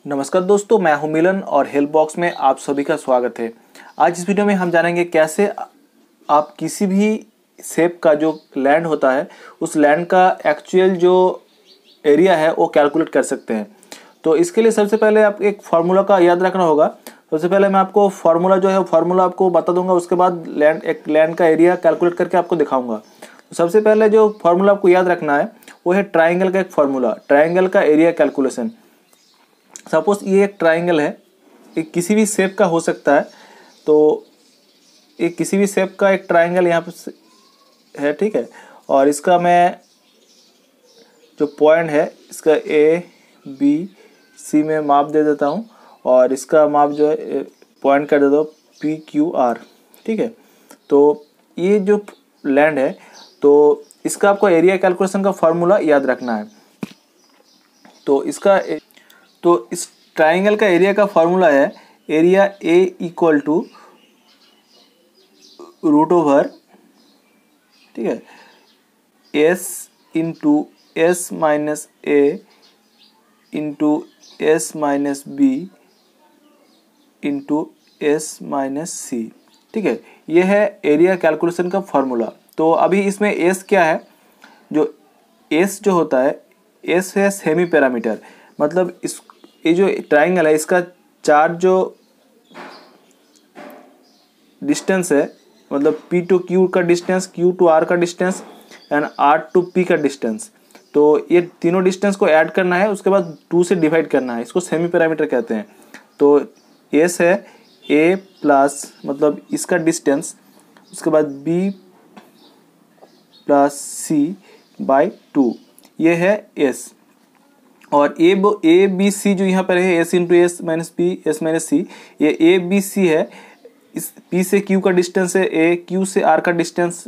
नमस्कार दोस्तों, मैं हूं मिलन और हेल्प बॉक्स में आप सभी का स्वागत है। आज इस वीडियो में हम जानेंगे कैसे आप किसी भी शेप का जो लैंड होता है उस लैंड का एक्चुअल जो एरिया है वो कैलकुलेट कर सकते हैं। तो इसके लिए सबसे पहले आप एक फार्मूला का याद रखना होगा। सबसे पहले मैं आपको फार्मूला आपको बता दूंगा, उसके बाद लैंड का एरिया कैलकुलेट करके आपको दिखाऊंगा। तो सबसे पहले जो फार्मूला आपको याद रखना है वो है ट्राइंगल का एक फार्मूला, ट्राइंगल का एरिया कैलकुलेशन। सपोज ये एक ट्राइंगल है, ये किसी भी शेप का हो सकता है। तो ये किसी भी शेप का एक ट्राइंगल यहाँ पे है, ठीक है। और इसका मैं जो पॉइंट है इसका ए बी सी में माप दे देता हूँ और इसका माप जो है पॉइंट कर देता हूँ पी क्यू आर, ठीक है। तो ये जो लैंड है तो इसका आपको एरिया कैलकुलेशन का फार्मूला याद रखना है। तो इस ट्राइंगल का एरिया का फार्मूला है area A equal to root over, ठीक है, S into S minus A into S minus B into S minus C, ठीक है। ये है एरिया कैलकुलेशन का फार्मूला। तो अभी इसमें एस क्या है, जो एस जो होता है एस है सेमी पैरामीटर। मतलब ये जो ट्राइंगल है इसका चार जो डिस्टेंस है, मतलब P टू Q का डिस्टेंस, Q टू R का distance and R to P का डिस्टेंस, तो ये तीनों डिस्टेंस को ऐड करना है, उसके बाद 2 से डिवाइड करना है। इसको सेमी पैरामीटर कहते हैं। तो S है A प्लस मतलब इसका डिस्टेंस, उसके बाद B प्लस C बाई 2, ये है S। और ए बी सी जो यहाँ पर है S into S minus P S minus C, ये ए बी सी है। इस पी से क्यू का डिस्टेंस है ए, क्यू से आर का डिस्टेंस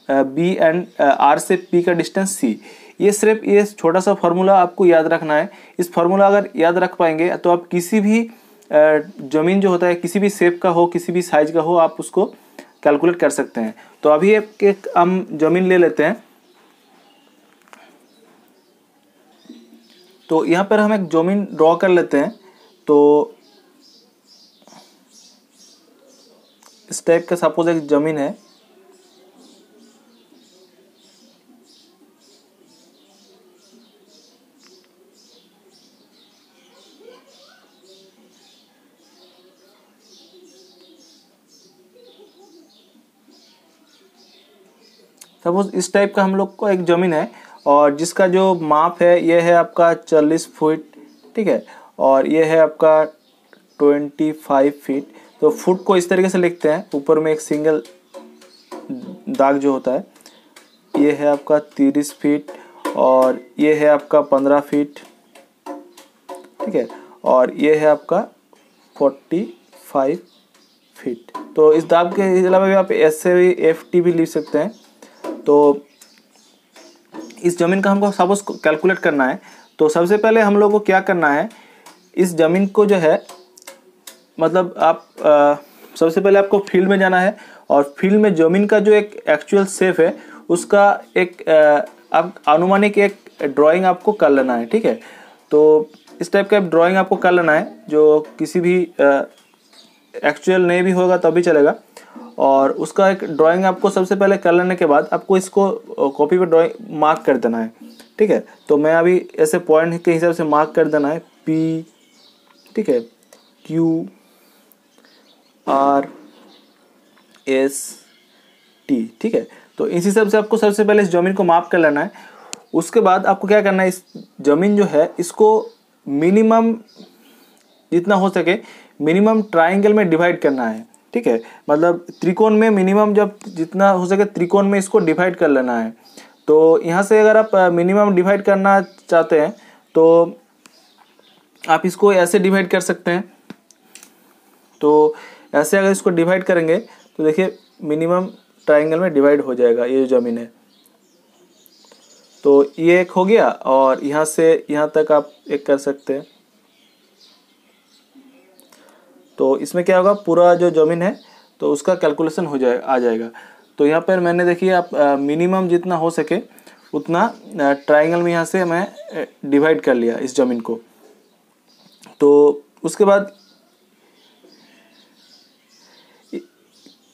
बी एंड आर से पी का डिस्टेंस सी। ये सिर्फ ये छोटा सा फार्मूला आपको याद रखना है। इस फार्मूला अगर याद रख पाएंगे तो आप किसी भी ज़मीन जो होता है किसी भी शेप का हो, किसी भी साइज का हो, आप उसको कैलकुलेट कर सकते हैं। तो अभी एक हम ज़मीन ले लेते हैं। तो यहाँ पर हम एक ज़मीन ड्रॉ कर लेते हैं। तो इस टाइप का सपोज एक ज़मीन है। सपोज इस टाइप का हम लोग को एक ज़मीन है और जिसका जो माप है ये है आपका 40 फीट, ठीक है। और ये है आपका 25 फीट। तो फुट को इस तरीके से लिखते हैं, ऊपर में एक सिंगल दाग जो होता है। ये है आपका 30 फीट और ये है आपका 15 फीट, ठीक है। और ये है आपका 45 फीट। तो इस दाग के अलावा भी आप ऐसे भी FT भी लिख सकते हैं। तो इस ज़मीन का हमको सपोज कैलकुलेट करना है। तो सबसे पहले हम लोग को क्या करना है, इस ज़मीन को जो है मतलब आप सबसे पहले आपको फील्ड में जाना है और फील्ड में ज़मीन का जो एक एक्चुअल शेप है उसका एक आप अनुमानिक एक ड्राइंग आपको कर लेना है, ठीक है। तो इस टाइप का ड्राइंग आपको कर लेना है, जो किसी भी एक्चुअल नहीं भी होगा तभी चलेगा। और उसका एक ड्राइंग आपको सबसे पहले कर लेने के बाद आपको इसको कॉपी पे ड्राइंग मार्क कर देना है, ठीक है। तो मैं अभी ऐसे पॉइंट के हिसाब से मार्क कर देना है P, ठीक है, Q R S T, ठीक है। तो इस हिसाब से आपको सबसे पहले इस ज़मीन को माप कर लेना है। उसके बाद आपको क्या करना है, इस ज़मीन जो है इसको मिनिमम जितना हो सके मिनिमम ट्राइंगल में डिवाइड करना है, ठीक है। मतलब त्रिकोण में मिनिमम जब जितना हो सके त्रिकोण में इसको डिवाइड कर लेना है। तो यहाँ से अगर आप मिनिमम डिवाइड करना चाहते हैं तो आप इसको ऐसे डिवाइड कर सकते हैं। तो ऐसे अगर इसको डिवाइड करेंगे तो देखिए मिनिमम ट्राइंगल में डिवाइड हो जाएगा ये जो ज़मीन है। तो ये एक हो गया और यहाँ से यहाँ तक आप एक कर सकते हैं। तो इसमें क्या होगा, पूरा जो ज़मीन है तो उसका कैलकुलेशन आ जाएगा। तो यहाँ पर मैंने देखिए आप मिनिमम जितना हो सके उतना ट्राइंगल में यहाँ से मैं डिवाइड कर लिया इस ज़मीन को। तो उसके बाद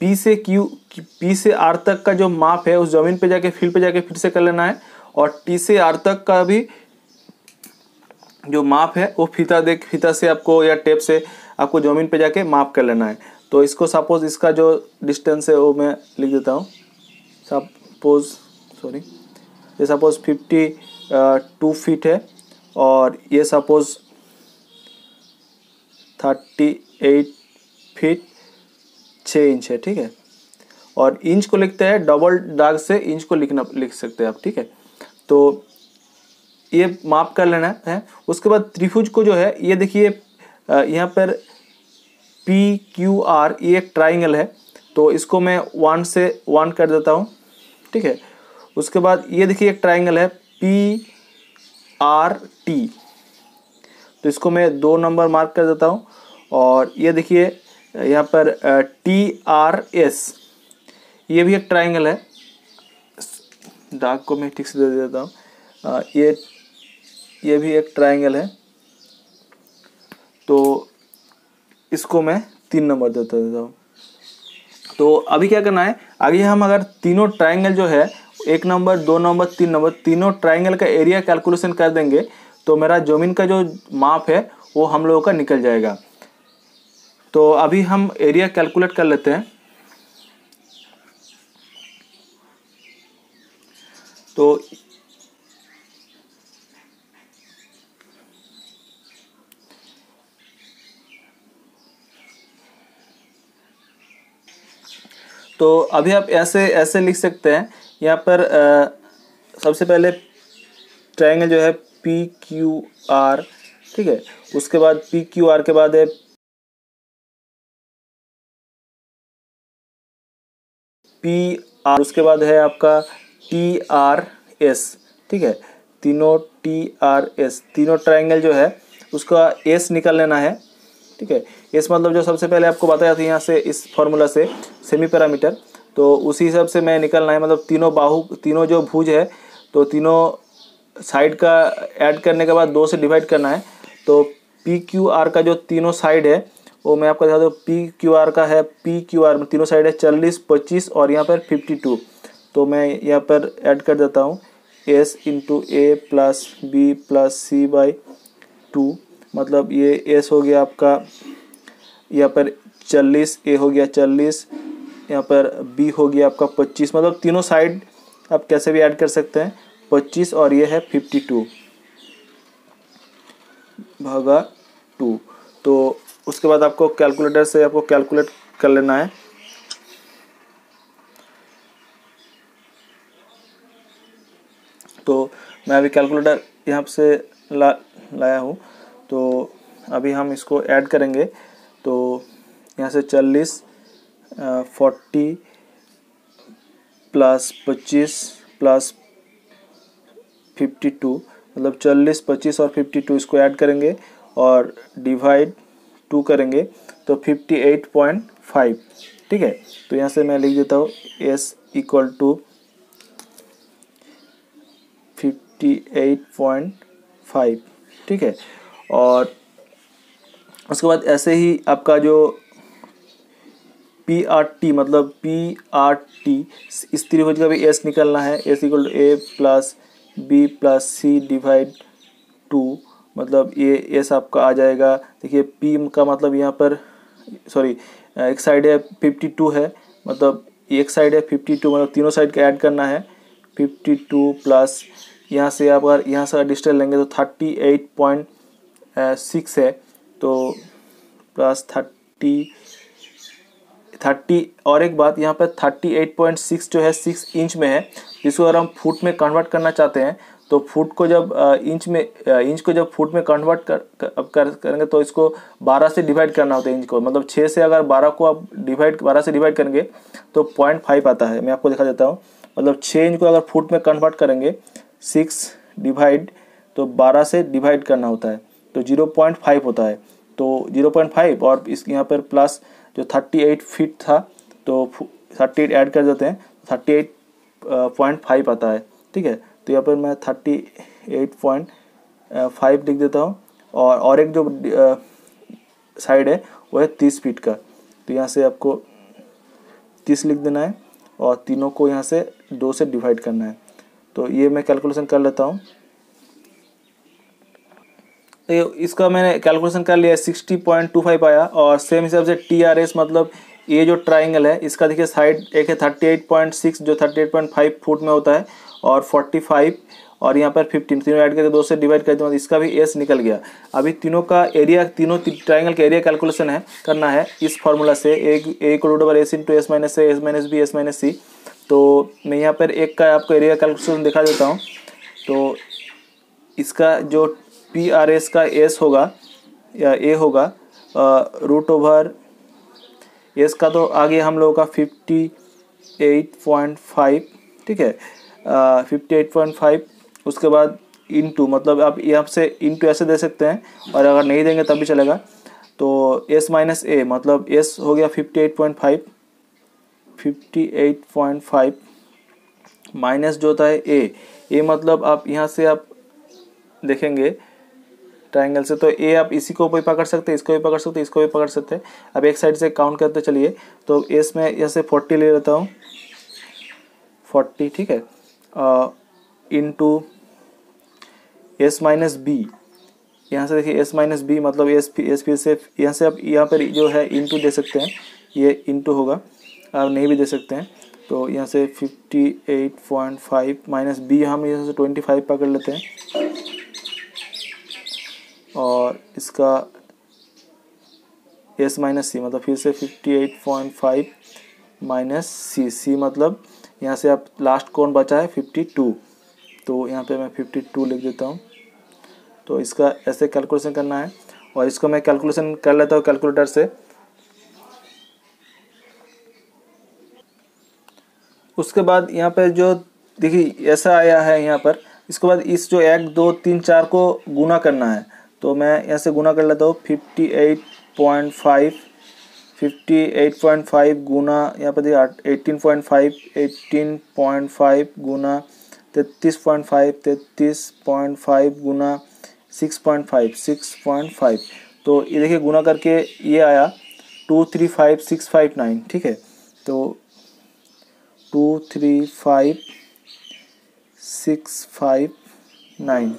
पी से आर तक का जो माप है उस जमीन पे जाके फील्ड पे जाके फिर से कर लेना है, और टी से आर तक का भी जो माप है वो फीता से आपको या टेप से आपको जमीन पे जाके माप कर लेना है। तो इसको सपोज इसका जो डिस्टेंस है वो मैं लिख देता हूँ। ये सपोज 52 फीट है और ये सपोज 38 फीट 6 इंच है, ठीक है। और इंच को लिखते हैं डबल दाग से, इंच को लिख सकते हैं आप, ठीक है। तो ये माप कर लेना है। उसके बाद त्रिभुज को जो है ये देखिए यहाँ पर पी क्यू आर ये एक ट्राइंगल है, तो इसको मैं 1 से 1 कर देता हूँ, ठीक है। उसके बाद ये देखिए एक ट्राइंगल है पी आर टी, तो इसको मैं 2 नंबर मार्क कर देता हूँ। और ये देखिए यहाँ पर टी आर एस ये भी एक ट्राइंगल है, दाग को मैं ठीक से दे देता हूँ। ये भी एक ट्राइंगल है, तो इसको मैं 3 नंबर देता हूँ। तो अभी क्या करना है, आगे हम अगर तीनों ट्राइंगल जो है 1 नंबर 2 नंबर 3 नंबर तीनों ट्राइंगल का एरिया कैलकुलेशन कर देंगे तो मेरा जमीन का जो माप है वो हम लोगों का निकल जाएगा। तो अभी हम एरिया कैलकुलेट कर लेते हैं। तो अभी आप ऐसे लिख सकते हैं। यहाँ पर सबसे पहले ट्रायंगल जो है पी क्यू आर, ठीक है। उसके बाद पी क्यू आर के बाद है पी आर, उसके बाद है आपका टी आर एस, ठीक है। तीनों टी आर एस, तीनों ट्रायंगल जो है उसका एस निकाल लेना है, ठीक है। एस मतलब जो सबसे पहले आपको बताया था यहाँ से इस फॉर्मूला से सेमी पैरामीटर, तो उसी हिसाब से मैं निकलना है। मतलब तीनों जो भुज है तो तीनों साइड का ऐड करने के बाद 2 से डिवाइड करना है। तो पी क्यू आर का जो तीनों साइड है वो मैं आपको दिखा दूँ। पी क्यू आर का है, पी क्यू आर में तीनों साइड है 40, 25 और यहाँ पर 52। तो मैं यहाँ पर ऐड कर देता हूँ S into A plus B plus C by 2, मतलब ये एस हो गया आपका यहाँ पर 40, ए हो गया 40, यहाँ पर बी हो गया आपका 25, मतलब तीनों साइड आप कैसे भी ऐड कर सकते हैं 25, और ये है 52 भागा 2। तो उसके बाद आपको कैलकुलेटर से आपको कैलकुलेट कर लेना है। तो मैं अभी कैलकुलेटर यहाँ से लाया हूँ, तो अभी हम इसको ऐड करेंगे। तो यहाँ से 40 40 प्लस 25 प्लस 52, मतलब 40, 25 और 52 इसको ऐड करेंगे और डिवाइड 2 करेंगे तो 58.5, ठीक है। तो यहाँ से मैं लिख देता हूँ S इक्वल टू 58.5, ठीक है। और उसके बाद ऐसे ही आपका जो पी आर टी, मतलब पी आर टी इस त्रिभुज का भी एस निकलना है। S equal to A plus B plus C divide 2, मतलब ये एस आपका आ जाएगा। देखिए पी का मतलब यहाँ पर सॉरी एक साइड है 52 है, मतलब एक साइड है 52, मतलब तीनों साइड का ऐड करना है 52 प्लस यहाँ से आप अगर यहाँ से डिस्टेंस लेंगे तो 38.6 है, तो प्लस 30 और एक बात यहाँ पर 38.6 जो है 6 इंच में है। जिसको अगर हम फुट में कन्वर्ट करना चाहते हैं तो फुट को जब इंच को जब फुट में कन्वर्ट करेंगे तो इसको 12 से डिवाइड करना होता है इंच को, मतलब 6 से अगर 12 को आप 12 से डिवाइड करेंगे तो 0.5 आता है। मैं आपको दिखा देता हूँ, मतलब 6 इंच को अगर फुट में कन्वर्ट करेंगे 6 डिवाइड तो 12 से डिवाइड करना होता है तो 0.5 होता है। तो 0.5 और इस यहाँ पर प्लस जो 38 फीट था तो 38 ऐड कर देते हैं, 38.5 आता है, ठीक है। तो यहाँ पर मैं 38.5 लिख देता हूँ और एक जो साइड है वो है 30 फीट का। तो यहाँ से आपको 30 लिख देना है और तीनों को यहाँ से 2 से डिवाइड करना है। तो ये मैं कैलकुलेशन कर लेता हूँ। इसका मैंने कैलकुलेशन कर लिया, 60.25 आया। और सेम हिसाब से TRS मतलब ये जो ट्राइंगल है इसका देखिए साइड एक है 38.6 जो 38.5 फुट में होता है, और 45 और यहाँ पर 15, तीनों ऐड करके 2 से डिवाइड कर दूँगा, इसका भी एस निकल गया। अभी तीनों का एरिया, तीनों ट्राइंगल का एरिया कैलकुलेशन है करना है इस फार्मूला से, A=S × S - A, S - B, S - C। तो मैं यहाँ पर एक का आपको एरिया कैलकुलेशन दिखा देता हूँ। तो इसका जो PRS का एस होगा या ए होगा √, एस का तो आगे हम लोगों का 58.5, ठीक है, 58.5। उसके बाद इंटू, मतलब आप यहाँ से इंटू ऐसे दे सकते हैं, और अगर नहीं देंगे तब भी चलेगा। तो S - A मतलब S हो गया 58.5 माइनस जो होता है ए मतलब आप यहाँ से आप देखेंगे ट्राइंगल से, तो ए आप इसी को भी पकड़ सकते हैं, इसको भी पकड़ सकते हैं, इसको भी पकड़ सकते हैं। अब एक साइड से काउंट करते चलिए। तो एस में यहाँ से 40 ले लेता हूँ, 40, ठीक है, इंटू S - B। यहाँ से देखिए S - B मतलब एस फिर से यहाँ से आप यहाँ पर जो है इंटू दे सकते हैं, ये इंटू होगा, आप नहीं भी दे सकते हैं। तो यहाँ से 58.5 माइनस बी हम यहाँ से 25 पकड़ लेते हैं, और इसका S - C मतलब फिर से 58.5 माइनस सी मतलब यहाँ से आप लास्ट कौन बचा है 52, तो यहाँ पे मैं 52 लिख देता हूँ। तो इसका ऐसे कैलकुलेशन करना है, और इसको मैं कैलकुलेशन कर लेता हूँ कैलकुलेटर से। उसके बाद यहाँ पे जो देखिए ऐसा आया है यहाँ पर, इसके बाद इस जो 1 2 3 4 को गुना करना है। तो मैं यहाँ से गुना कर लेता हूँ, 58.5 गुना यहाँ पर देखिए 18.5 गुना 33.5 गुना 6.5 तो ये देखिए गुना करके ये आया 235659, ठीक है। तो 235659।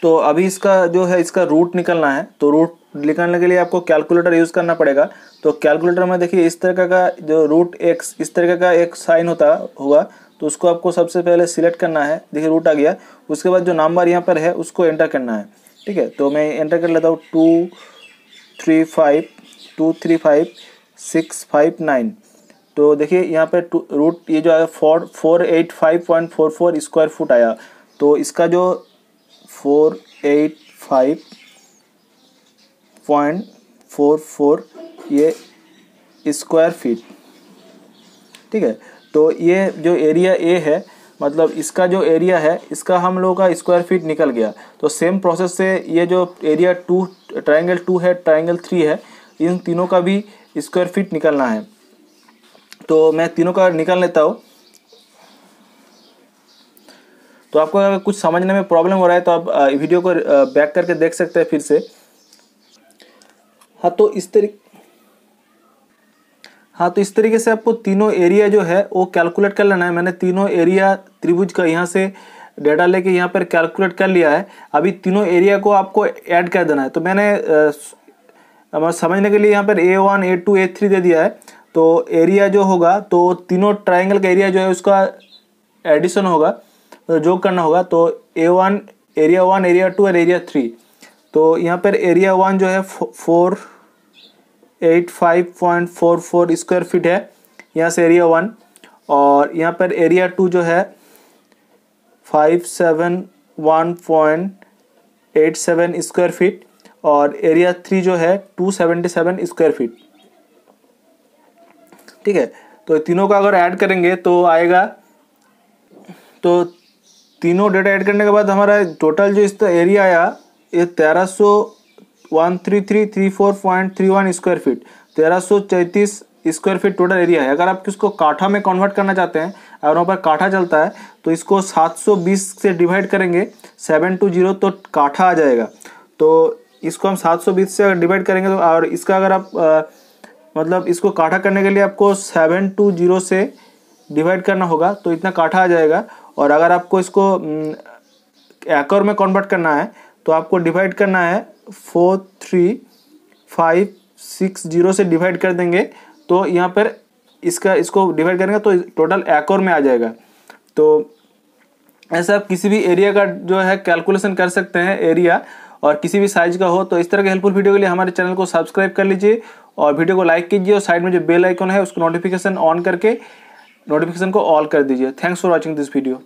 तो अभी इसका जो है इसका रूट निकलना है, तो रूट निकालने के लिए आपको कैलकुलेटर यूज़ करना पड़ेगा। तो कैलकुलेटर में देखिए इस तरह का जो √x इस तरह का एक साइन होगा, तो उसको आपको सबसे पहले सिलेक्ट करना है। देखिए रूट आ गया, उसके बाद जो नंबर यहाँ पर है उसको एंटर करना है, ठीक है। तो मैं एंटर कर लेता हूँ 235659। तो देखिए यहाँ पे रूट ये जो आया 485.44 स्क्वायर फुट आया। तो इसका जो 485.44 ये स्क्वायर फीट, ठीक है। तो ये जो एरिया ए है मतलब इसका जो एरिया है इसका हम लोगों का स्क्वायर फीट निकल गया। तो सेम प्रोसेस से ये जो एरिया ट्राइंगल 2 है, ट्राइंगल 3 है, इन तीनों का भी स्क्वायर फीट निकलना है। तो मैं तीनों का निकाल लेता हूँ। तो आपको अगर कुछ समझने में प्रॉब्लम हो रहा है तो आप वीडियो को बैक करके देख सकते हैं फिर से। हाँ तो इस तरीके से आपको तीनों एरिया जो है वो कैलकुलेट कर लेना है। मैंने तीनों एरिया त्रिभुज का यहाँ से डेटा लेके यहाँ पर कैलकुलेट कर लिया है। अभी तीनों एरिया को आपको ऐड कर देना है। तो मैंने समझने के लिए यहाँ पर A1 A2 A3 दे दिया है। तो एरिया जो होगा तो तीनों ट्राइंगल का एरिया जो है उसका एडिशन होगा, तो जोड़ करना होगा। तो A1 एरिया 1 एरिया 2 और एरिया 3। तो यहाँ पर एरिया 1 जो है 485.44 स्क्वायर फीट है, यहाँ से एरिया 1। और यहाँ पर एरिया 2 जो है 571.87 स्क्वायर फीट, और एरिया 3 जो है 277 स्क्वायर फीट, ठीक है। तो तीनों का अगर ऐड करेंगे तो आएगा, तो तीनों डेटा ऐड करने के बाद हमारा टोटल जो इसका एरिया आया ये 1333.34 square feet, 1333 square feet total area है। अगर आप इसको काठा में कन्वर्ट करना चाहते हैं, अगर वहाँ पर काठा चलता है तो इसको 720 से डिवाइड करेंगे 720 तो काठा आ जाएगा। तो इसको हम 720 से अगर डिवाइड करेंगे तो, और इसका अगर आप मतलब इसको काठा करने के लिए आपको 720 से डिवाइड करना होगा तो इतना काठा आ जाएगा। और अगर आपको इसको एकड़ में कन्वर्ट करना है तो आपको डिवाइड करना है 43560 से डिवाइड कर देंगे तो यहाँ पर इसको डिवाइड करेंगे तो टोटल एकड़ में आ जाएगा। तो ऐसा आप किसी भी एरिया का जो है कैलकुलेशन कर सकते हैं, एरिया और किसी भी साइज का हो। तो इस तरह के हेल्पफुल वीडियो के लिए हमारे चैनल को सब्सक्राइब कर लीजिए और वीडियो को लाइक कीजिए और साइड में जो बेल आइकन है उसको नोटिफिकेशन ऑन करके नोटिफिकेशन को ऑल कर दीजिए। Thanks for watching this video.